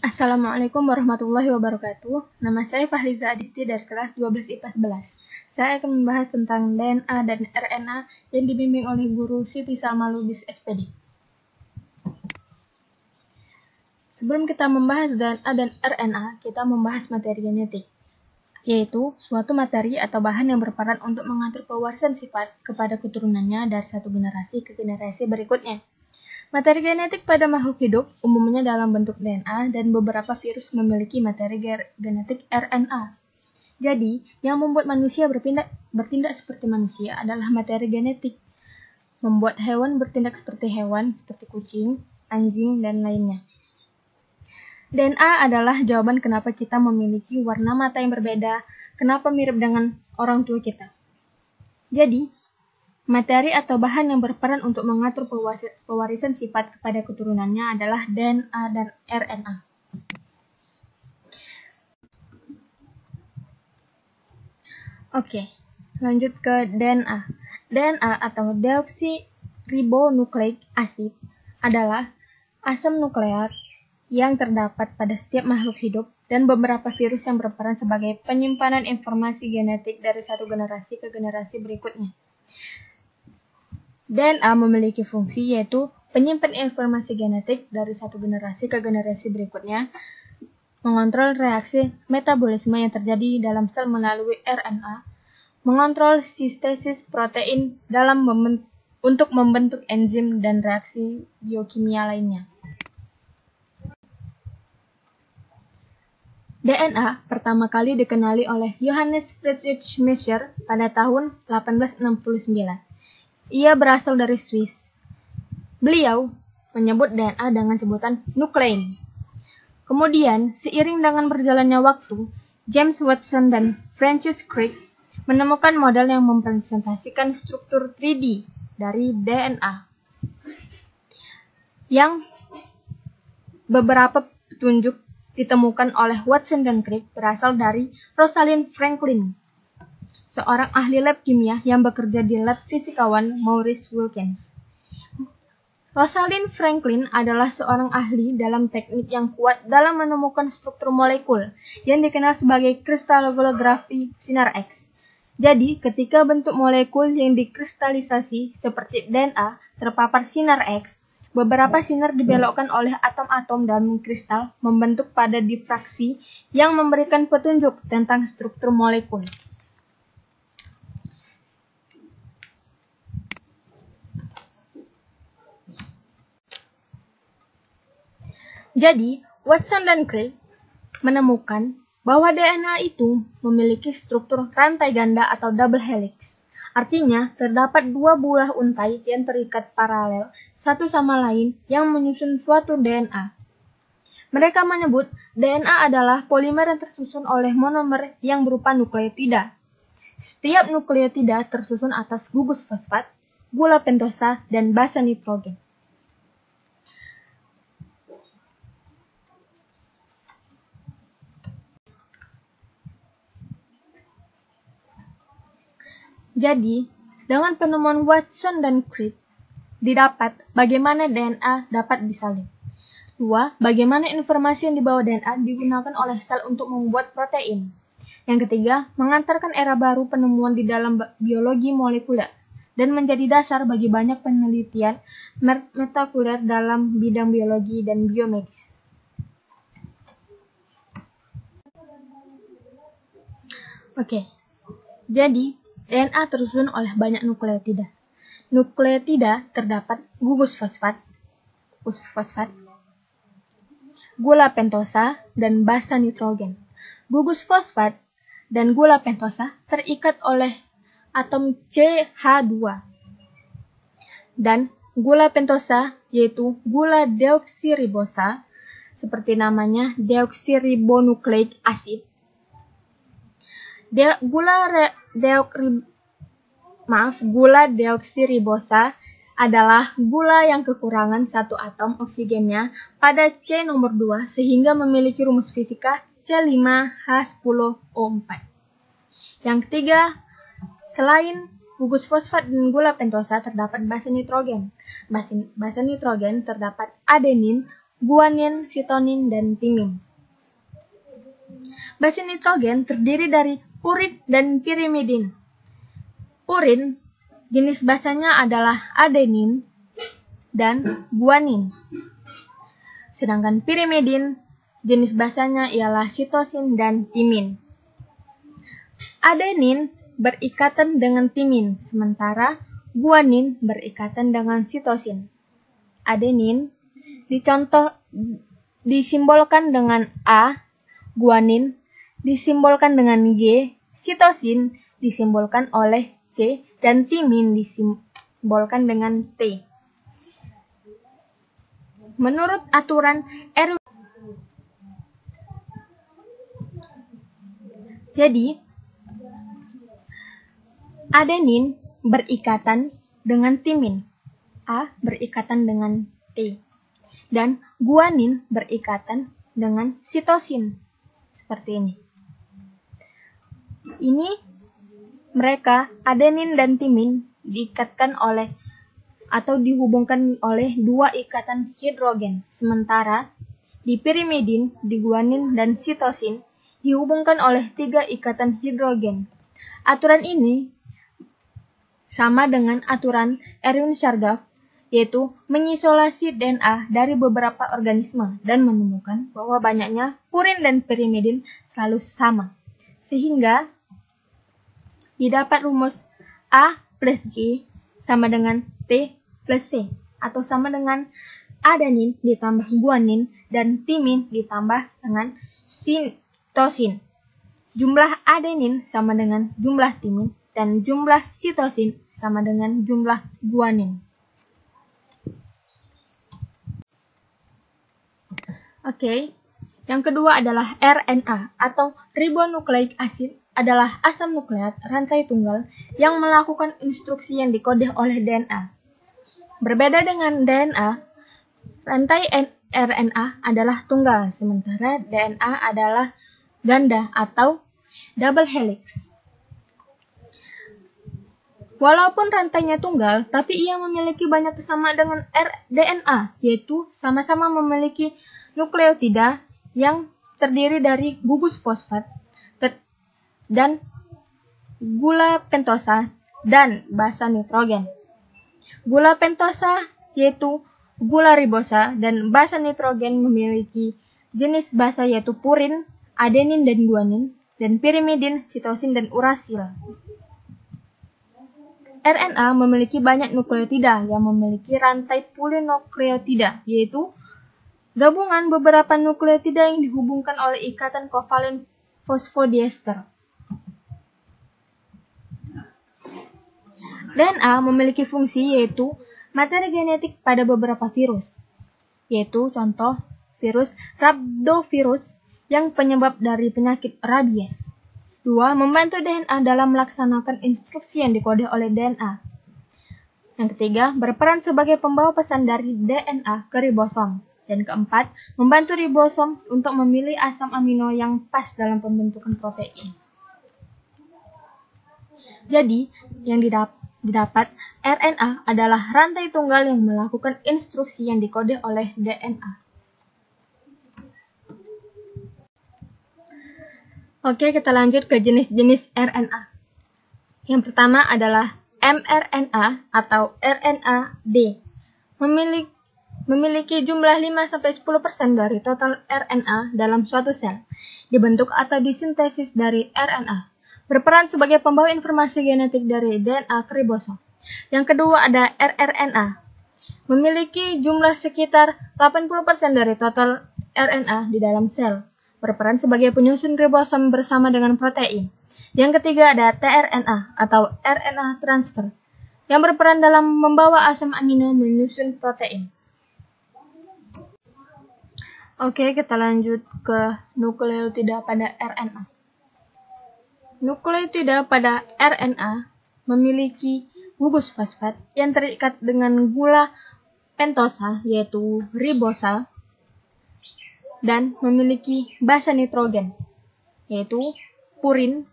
Assalamualaikum warahmatullahi wabarakatuh. Nama saya Fahliza Adisti dari kelas 12 IPA 11. Saya akan membahas tentang DNA dan RNA yang dibimbing oleh guru Siti Salma Lubis SPD. Sebelum kita membahas DNA dan RNA, kita membahas materi genetik, yaitu suatu materi atau bahan yang berperan untuk mengatur pewarisan sifat kepada keturunannya dari satu generasi ke generasi berikutnya. Materi genetik pada makhluk hidup umumnya dalam bentuk DNA dan beberapa virus memiliki materi genetik RNA. Jadi, yang membuat manusia bertindak seperti manusia adalah materi genetik. Membuat hewan bertindak seperti hewan, seperti kucing, anjing, dan lainnya. DNA adalah jawaban kenapa kita memiliki warna mata yang berbeda, kenapa mirip dengan orang tua kita. Jadi, materi atau bahan yang berperan untuk mengatur pewarisan sifat kepada keturunannya adalah DNA dan RNA. Oke, lanjut ke DNA. DNA atau deoksiribonukleik acid adalah asam nukleat yang terdapat pada setiap makhluk hidup dan beberapa virus yang berperan sebagai penyimpanan informasi genetik dari satu generasi ke generasi berikutnya. DNA memiliki fungsi yaitu penyimpan informasi genetik dari satu generasi ke generasi berikutnya, mengontrol reaksi metabolisme yang terjadi dalam sel melalui RNA, mengontrol sintesis protein untuk membentuk enzim dan reaksi biokimia lainnya. DNA pertama kali dikenali oleh Johannes Friedrich Miescher pada tahun 1869. Ia berasal dari Swiss. Beliau menyebut DNA dengan sebutan nuklein. Kemudian, seiring dengan berjalannya waktu, James Watson dan Francis Crick menemukan model yang mempresentasikan struktur 3D dari DNA. Yang beberapa petunjuk ditemukan oleh Watson dan Crick berasal dari Rosalind Franklin, seorang ahli lab kimia yang bekerja di lab fisikawan Maurice Wilkins. Rosalind Franklin adalah seorang ahli dalam teknik yang kuat dalam menemukan struktur molekul yang dikenal sebagai kristalografi sinar X. Jadi, ketika bentuk molekul yang dikristalisasi seperti DNA terpapar sinar X, beberapa sinar dibelokkan oleh atom-atom dalam kristal membentuk pada difraksi yang memberikan petunjuk tentang struktur molekul. Jadi, Watson dan Crick menemukan bahwa DNA itu memiliki struktur rantai ganda atau double helix. Artinya, terdapat dua buah untai yang terikat paralel satu sama lain yang menyusun suatu DNA. Mereka menyebut DNA adalah polimer yang tersusun oleh monomer yang berupa nukleotida. Setiap nukleotida tersusun atas gugus fosfat, gula pentosa, dan basa nitrogen. Jadi, dengan penemuan Watson dan Crick, didapat bagaimana DNA dapat disalin. 2. Bagaimana informasi yang dibawa DNA digunakan oleh sel untuk membuat protein. Yang ketiga, mengantarkan era baru penemuan di dalam biologi molekuler dan menjadi dasar bagi banyak penelitian molekuler dalam bidang biologi dan biomedis. Oke, jadi DNA tersusun oleh banyak nukleotida. Nukleotida terdapat gugus fosfat, gula pentosa, dan basa nitrogen. Gugus fosfat dan gula pentosa terikat oleh atom CH2. Dan gula pentosa yaitu gula deoksiribosa, seperti namanya deoksiribonukleik acid. Gula deoksiribosa adalah gula yang kekurangan satu atom oksigennya pada C nomor 2 sehingga memiliki rumus fisika C5H10O4. Yang ketiga, selain gugus fosfat dan gula pentosa terdapat basa nitrogen. Basa nitrogen terdapat adenin, guanin, sitonin, dan timin. Basa nitrogen terdiri dari purin dan pirimidin. Purin, jenis basanya adalah adenin dan guanin. Sedangkan pirimidin, jenis basanya ialah sitosin dan timin. Adenin berikatan dengan timin, sementara guanin berikatan dengan sitosin. Adenin disimbolkan dengan A, guanin disimbolkan dengan G, sitosin disimbolkan oleh C, dan timin disimbolkan dengan T. Menurut aturan RU, jadi adenin berikatan dengan timin, A berikatan dengan T, dan guanin berikatan dengan sitosin. Seperti ini. Ini mereka, adenin dan timin, diikatkan oleh atau dihubungkan oleh dua ikatan hidrogen. Sementara di pirimidin, di guanin, dan sitosin dihubungkan oleh 3 ikatan hidrogen. Aturan ini sama dengan aturan Erwin-Chargaff, yaitu mengisolasi DNA dari beberapa organisme dan menemukan bahwa banyaknya purin dan pirimidin selalu sama. Sehingga didapat rumus A plus G sama dengan T plus C, atau sama dengan adenin ditambah guanin dan timin ditambah dengan sitosin. Jumlah adenin sama dengan jumlah timin dan jumlah sitosin sama dengan jumlah guanin. Oke, yang kedua adalah RNA atau ribonucleic acid, adalah asam nukleat rantai tunggal yang melakukan instruksi yang dikode oleh DNA. Berbeda dengan DNA, rantai RNA adalah tunggal, sementara DNA adalah ganda atau double helix. Walaupun rantainya tunggal, tapi ia memiliki banyak kesamaan dengan DNA, yaitu sama-sama memiliki nukleotida yang terdiri dari gugus fosfat dan gula pentosa dan basa nitrogen. Gula pentosa yaitu gula ribosa dan basa nitrogen memiliki jenis basa yaitu purin, adenin dan guanin, dan pirimidin, sitosin, dan urasil. RNA memiliki banyak nukleotida yang memiliki rantai polinukleotida, yaitu gabungan beberapa nukleotida yang dihubungkan oleh ikatan kovalen fosfodiester. DNA memiliki fungsi yaitu materi genetik pada beberapa virus, yaitu contoh virus rhabdovirus yang penyebab dari penyakit rabies. 2. Membantu DNA dalam melaksanakan instruksi yang dikode oleh DNA. Yang ketiga, berperan sebagai pembawa pesan dari DNA ke ribosom. Dan keempat, membantu ribosom untuk memilih asam amino yang pas dalam pembentukan protein. Jadi, yang didapat RNA adalah rantai tunggal yang melakukan instruksi yang dikode oleh DNA. Oke, kita lanjut ke jenis-jenis RNA. Yang pertama adalah mRNA atau RNA-D. Memiliki jumlah 5-10% dari total RNA dalam suatu sel. Dibentuk atau disintesis dari RNA. Berperan sebagai pembawa informasi genetik dari DNA ke ribosom. Yang kedua ada rRNA. Memiliki jumlah sekitar 80% dari total RNA di dalam sel. Berperan sebagai penyusun ribosom bersama dengan protein. Yang ketiga ada tRNA atau RNA transfer. Yang berperan dalam membawa asam amino menyusun protein. Oke, kita lanjut ke nukleotida pada RNA. Nukleotida pada RNA memiliki gugus fosfat yang terikat dengan gula pentosa yaitu ribosa dan memiliki basa nitrogen yaitu purin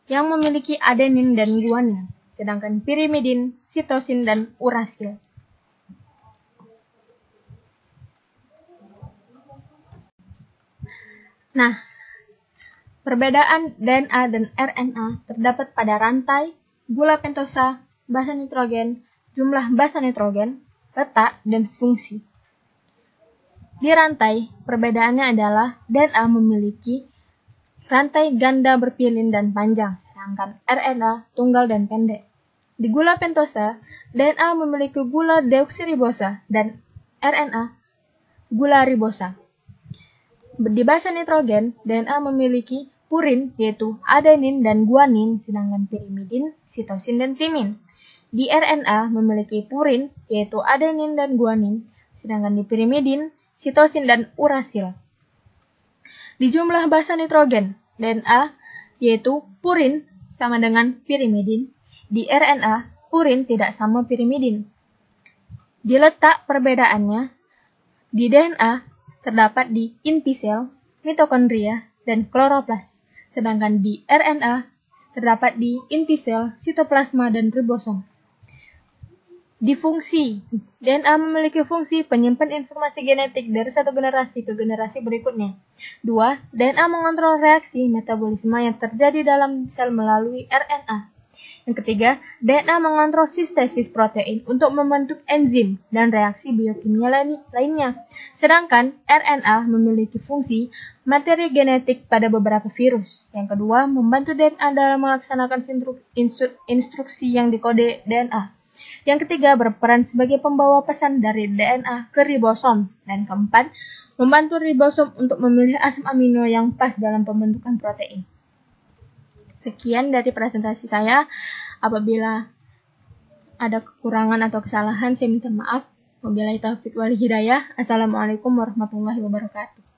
yang memiliki adenin dan guanin, sedangkan pirimidin, sitosin, dan urasil. Nah, perbedaan DNA dan RNA terdapat pada rantai, gula pentosa, basa nitrogen, jumlah basa nitrogen, letak, dan fungsi. Di rantai, perbedaannya adalah DNA memiliki rantai ganda berpilin dan panjang, sedangkan RNA tunggal dan pendek. Di gula pentosa, DNA memiliki gula deoksiribosa dan RNA gula ribosa. Di basa nitrogen, DNA memiliki purin, yaitu adenin dan guanin, sedangkan pirimidin, sitosin, dan timin. Di RNA memiliki purin, yaitu adenin dan guanin, sedangkan di pirimidin, sitosin, dan urasil. Di jumlah basa nitrogen, DNA, yaitu purin sama dengan pirimidin. Di RNA, purin tidak sama pirimidin. Di letak perbedaannya, di DNA terdapat di inti sel, mitokondria, dan kloroplas, sedangkan di RNA terdapat di inti sel, sitoplasma, dan ribosom. Di fungsi, DNA memiliki fungsi penyimpan informasi genetik dari satu generasi ke generasi berikutnya. 2. DNA mengontrol reaksi metabolisme yang terjadi dalam sel melalui RNA. Yang ketiga, DNA mengontrol sintesis protein untuk membentuk enzim dan reaksi biokimia lainnya. Sedangkan RNA memiliki fungsi materi genetik pada beberapa virus. Yang kedua, membantu DNA dalam melaksanakan instruksi yang dikode DNA. Yang ketiga, berperan sebagai pembawa pesan dari DNA ke ribosom. Dan keempat, membantu ribosom untuk memilih asam amino yang pas dalam pembentukan protein. Sekian dari presentasi saya. Apabila ada kekurangan atau kesalahan, saya minta maaf. Wabillahi taufiq wal hidayah. Assalamualaikum warahmatullahi wabarakatuh.